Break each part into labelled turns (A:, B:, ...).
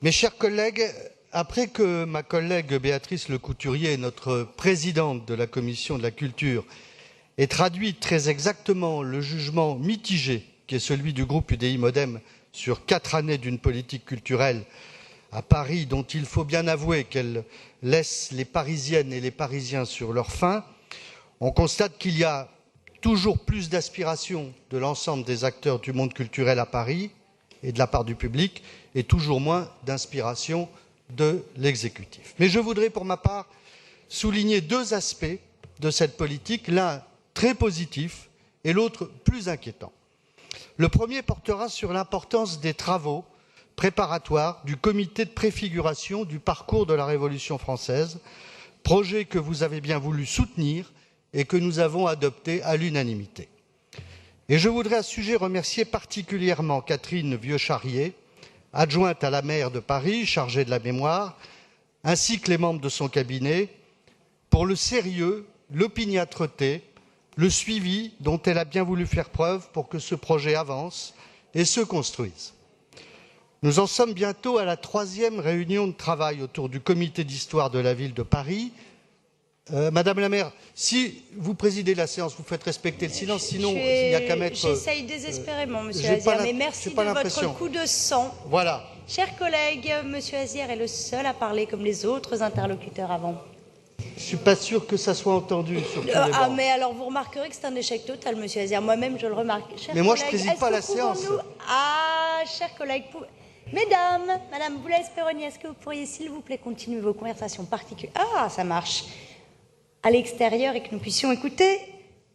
A: Mes chers collègues, après que ma collègue Béatrice Lecouturier, notre présidente de la Commission de la Culture, ait traduit très exactement le jugement mitigé qui est celui du groupe UDI-MODEM sur 4 années d'une politique culturelle à Paris, dont il faut bien avouer qu'elle laisse les Parisiennes et les Parisiens sur leur faim, on constate qu'il y a toujours plus d'aspiration de l'ensemble des acteurs du monde culturel à Paris et de la part du public, et toujours moins d'inspiration de l'exécutif. Mais je voudrais pour ma part souligner 2 aspects de cette politique, l'un très positif et l'autre plus inquiétant. Le premier portera sur l'importance des travaux préparatoires du comité de préfiguration du parcours de la Révolution française, projet que vous avez bien voulu soutenir et que nous avons adopté à l'unanimité. Et je voudrais à ce sujet remercier particulièrement Catherine Vieux-Charrier, adjointe à la maire de Paris, chargée de la mémoire, ainsi que les membres de son cabinet, pour le sérieux, l'opiniâtreté, le suivi dont elle a bien voulu faire preuve pour que ce projet avance et se construise. Nous en sommes bientôt à la 3e réunion de travail autour du comité d'histoire de la ville de Paris. Madame la maire, si vous présidez la séance, vous faites respecter le silence, sinon il n'y a qu'à mettre...
B: J'essaye désespérément, Monsieur Azière, mais merci de votre coup de sang.
A: Voilà.
B: Chers collègues, Monsieur Azière est le seul à parler comme les autres interlocuteurs avant.
A: Je ne suis pas sûr que ça soit entendu sur tous les bancs.
B: Mais alors vous remarquerez que c'est un échec total, Monsieur Azière. Moi-même, je le remarque.
A: Mais moi, je ne préside pas la séance.
B: Chers collègues, Mesdames, Madame Boulay-Perroni, est-ce que vous pourriez, s'il vous plaît, continuer vos conversations particulières? Ah, ça marche. À l'extérieur et que nous puissions écouter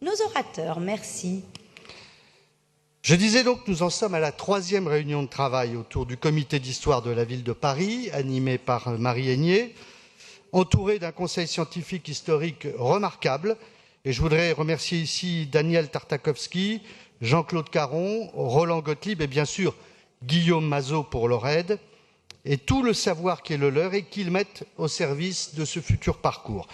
B: nos orateurs. Merci.
A: Je disais donc que nous en sommes à la 3e réunion de travail autour du comité d'histoire de la ville de Paris, animé par Marie Aigné, entouré d'un conseil scientifique historique remarquable. Et je voudrais remercier ici Daniel Tartakovsky, Jean-Claude Caron, Roland Gottlieb et bien sûr Guillaume Mazot pour leur aide, et tout le savoir qui est le leur et qu'ils mettent au service de ce futur parcours.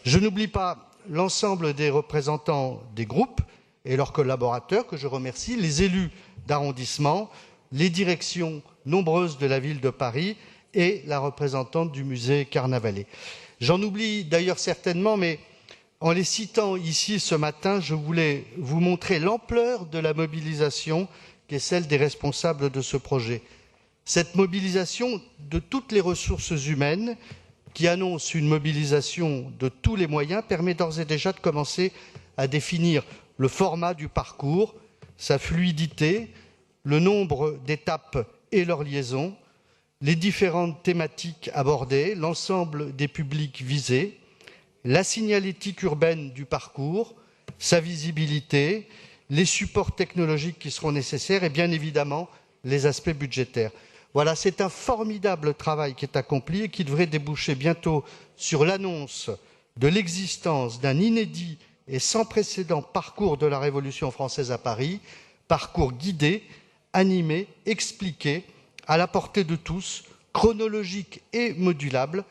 A: Je n'oublie pas l'ensemble des représentants des groupes et leurs collaborateurs que je remercie, les élus d'arrondissement, les directions nombreuses de la ville de Paris et la représentante du musée Carnavalet. J'en oublie d'ailleurs certainement, mais en les citant ici ce matin, je voulais vous montrer l'ampleur de la mobilisation qui est celle des responsables de ce projet. Cette mobilisation de toutes les ressources humaines qui annonce une mobilisation de tous les moyens, permet d'ores et déjà de commencer à définir le format du parcours, sa fluidité, le nombre d'étapes et leur liaison, les différentes thématiques abordées, l'ensemble des publics visés, la signalétique urbaine du parcours, sa visibilité, les supports technologiques qui seront nécessaires et bien évidemment les aspects budgétaires. Voilà, c'est un formidable travail qui est accompli et qui devrait déboucher bientôt sur l'annonce de l'existence d'un inédit et sans précédent parcours de la Révolution française à Paris, parcours guidé, animé, expliqué, à la portée de tous, chronologique et modulable,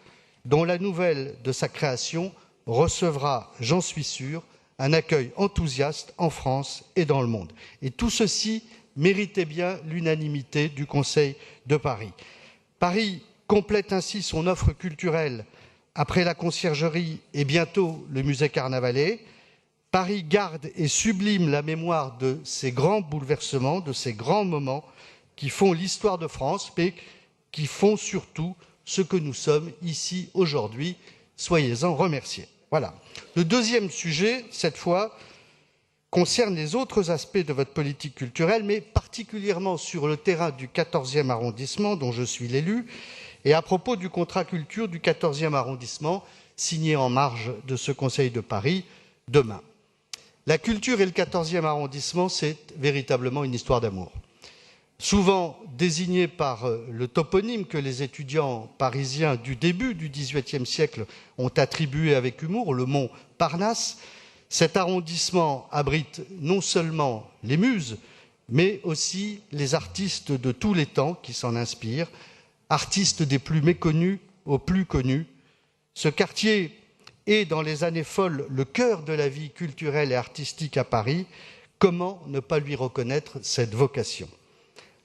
A: dont la nouvelle de sa création recevra, j'en suis sûr, un accueil enthousiaste en France et dans le monde. Et tout ceci méritait bien l'unanimité du Conseil de Paris. Paris complète ainsi son offre culturelle après la Conciergerie et bientôt le musée Carnavalet. Paris garde et sublime la mémoire de ces grands bouleversements, de ces grands moments qui font l'histoire de France, mais qui font surtout ce que nous sommes ici aujourd'hui. Soyez-en remerciés. Voilà. Le deuxième sujet, cette fois, concerne les autres aspects de votre politique culturelle, mais particulièrement sur le terrain du 14e arrondissement, dont je suis l'élu, et à propos du contrat culture du 14e arrondissement, signé en marge de ce Conseil de Paris demain. La culture et le 14e arrondissement, c'est véritablement une histoire d'amour. Souvent désigné par le toponyme que les étudiants parisiens du début du XVIIIe siècle ont attribué avec humour, le mont Parnasse, cet arrondissement abrite non seulement les muses, mais aussi les artistes de tous les temps qui s'en inspirent, artistes des plus méconnus aux plus connus. Ce quartier est, dans les années folles, le cœur de la vie culturelle et artistique à Paris. Comment ne pas lui reconnaître cette vocation ?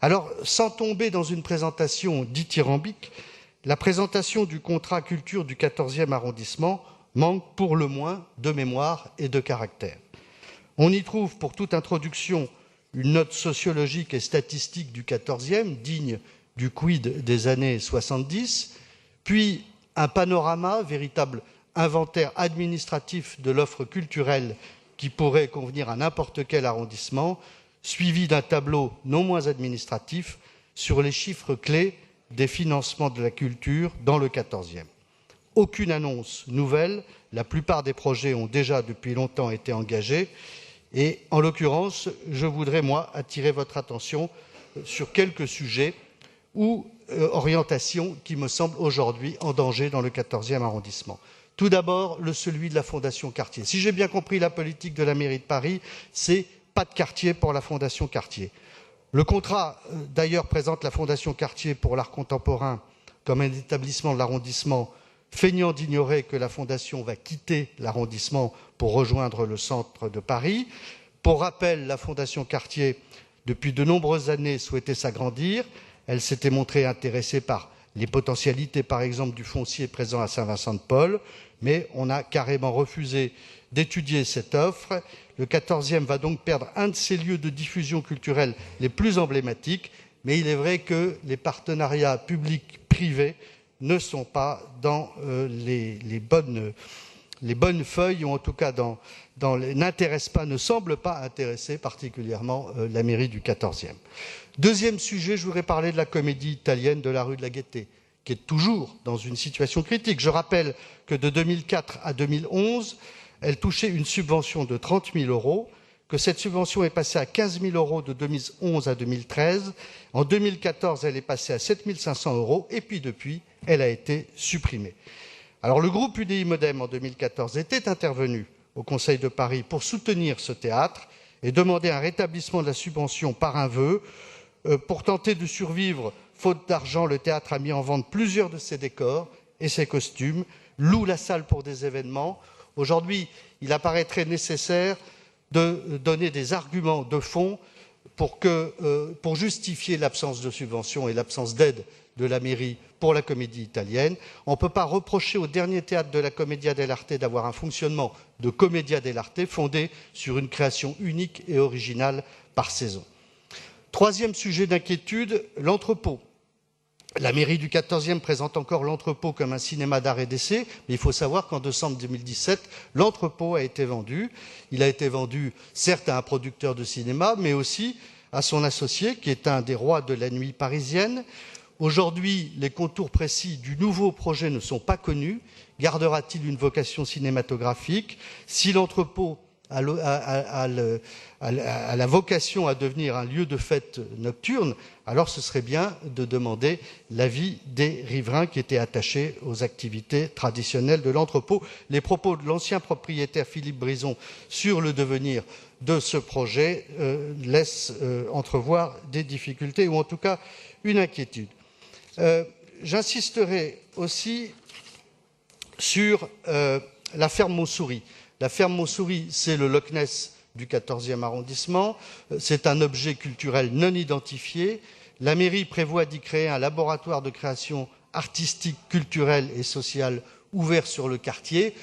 A: Alors, sans tomber dans une présentation dithyrambique, la présentation du contrat culture du 14e arrondissement manque pour le moins de mémoire et de caractère. On y trouve, pour toute introduction, une note sociologique et statistique du 14e, digne du quid des années 70, puis un panorama, véritable inventaire administratif de l'offre culturelle qui pourrait convenir à n'importe quel arrondissement, suivi d'un tableau non moins administratif sur les chiffres clés des financements de la culture dans le 14e. Aucune annonce nouvelle, la plupart des projets ont déjà depuis longtemps été engagés, et en l'occurrence, je voudrais, moi, attirer votre attention sur quelques sujets ou orientations qui me semblent aujourd'hui en danger dans le 14e arrondissement. Tout d'abord, celui de la Fondation Cartier. Si j'ai bien compris la politique de la mairie de Paris, c'est pas de quartier pour la Fondation Cartier. Le contrat, d'ailleurs, présente la Fondation Cartier pour l'art contemporain comme un établissement de l'arrondissement, feignant d'ignorer que la Fondation va quitter l'arrondissement pour rejoindre le centre de Paris. Pour rappel, la Fondation Cartier, depuis de nombreuses années, souhaitait s'agrandir. Elle s'était montrée intéressée par les potentialités, par exemple, du foncier présent à Saint-Vincent-de-Paul, mais on a carrément refusé d'étudier cette offre. Le 14e va donc perdre un de ses lieux de diffusion culturelle les plus emblématiques, mais il est vrai que les partenariats publics-privés ne sont pas dans les bonnes feuilles, ou en tout cas n'intéressent pas, ne semblent pas intéresser particulièrement la mairie du 14e. Deuxième sujet, je voudrais parler de la comédie italienne de la rue de la Gaîté, qui est toujours dans une situation critique. Je rappelle que de 2004 à 2011, elle touchait une subvention de 30 000 €, que cette subvention est passée à 15 000 € de 2011 à 2013. En 2014, elle est passée à 7 500 €, et puis depuis, elle a été supprimée. Alors le groupe UDI Modem, en 2014, était intervenu au Conseil de Paris pour soutenir ce théâtre et demander un rétablissement de la subvention par un vœu. Pour tenter de survivre, faute d'argent, le théâtre a mis en vente plusieurs de ses décors et ses costumes, loue la salle pour des événements. Aujourd'hui, il apparaîtrait nécessaire de donner des arguments de fond pour justifier l'absence de subvention et l'absence d'aide de la mairie pour la comédie italienne. On ne peut pas reprocher au dernier théâtre de la Commedia dell'arte d'avoir un fonctionnement de Commedia dell'arte fondé sur une création unique et originale par saison. Troisième sujet d'inquiétude, l'entrepôt. La mairie du 14e présente encore l'entrepôt comme un cinéma d'art et d'essai, mais il faut savoir qu'en décembre 2017, l'entrepôt a été vendu. Il a été vendu, certes, à un producteur de cinéma, mais aussi à son associé, qui est un des rois de la nuit parisienne. Aujourd'hui, les contours précis du nouveau projet ne sont pas connus. Gardera-t-il une vocation cinématographique? Si l'entrepôt a la vocation à devenir un lieu de fête nocturne, alors ce serait bien de demander l'avis des riverains qui étaient attachés aux activités traditionnelles de l'entrepôt. Les propos de l'ancien propriétaire Philippe Brison sur le devenir de ce projet laissent entrevoir des difficultés, ou en tout cas une inquiétude. J'insisterai aussi sur la ferme Montsouris. La ferme Montsouris, c'est le Loch Ness du 14e arrondissement. C'est un objet culturel non identifié. La mairie prévoit d'y créer un laboratoire de création artistique, culturelle et sociale ouvert sur le quartier.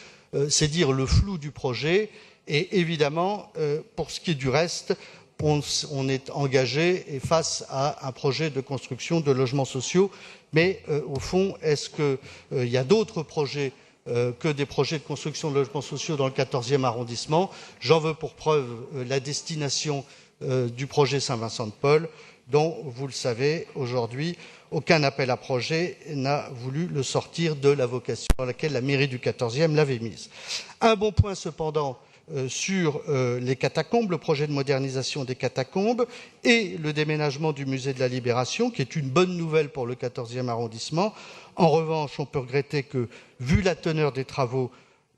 A: C'est dire le flou du projet. Et évidemment, pour ce qui est du reste, on est engagé face à un projet de construction de logements sociaux. Mais au fond, est-ce qu'il y a d'autres projets que des projets de construction de logements sociaux dans le 14e arrondissement? J'en veux pour preuve la destination du projet Saint-Vincent-de-Paul, dont, vous le savez, aujourd'hui, aucun appel à projet n'a voulu le sortir de la vocation dans laquelle la mairie du 14e l'avait mise. Un bon point cependant sur les catacombes, le projet de modernisation des catacombes et le déménagement du musée de la Libération, qui est une bonne nouvelle pour le 14e arrondissement. En revanche, on peut regretter que, vu la teneur des travaux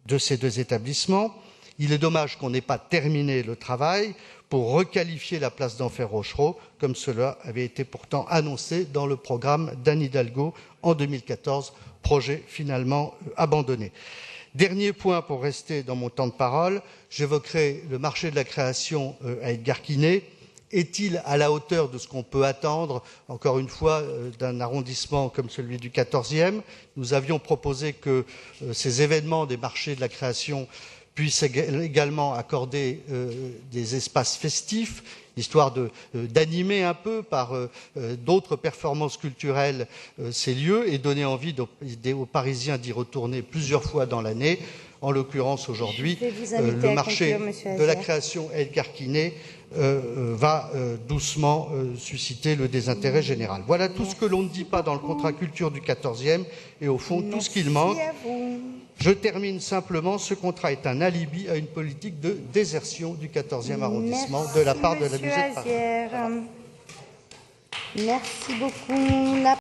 A: de ces deux établissements, il est dommage qu'on n'ait pas terminé le travail pour requalifier la place d'Enfer Rochereau, comme cela avait été pourtant annoncé dans le programme d'Anne Hidalgo en 2014, projet finalement abandonné. Dernier point pour rester dans mon temps de parole, j'évoquerai le marché de la création à Edgar Quinet. est-il à la hauteur de ce qu'on peut attendre, encore une fois, d'un arrondissement comme celui du 14e? Nous avions proposé que ces événements des marchés de la création puissent également accorder des espaces festifs, histoire d'animer un peu par d'autres performances culturelles ces lieux et donner envie aux Parisiens d'y retourner plusieurs fois dans l'année. En l'occurrence, aujourd'hui, le marché de la création El Carquinet va doucement susciter le désintérêt général. Voilà tout ce que l'on ne dit pas dans le contrat culture du 14e et au fond tout ce qu'il manque. Je termine simplement, ce contrat est un alibi à une politique de désertion du 14e arrondissement de la part de la Musée de Paris.
B: Merci beaucoup.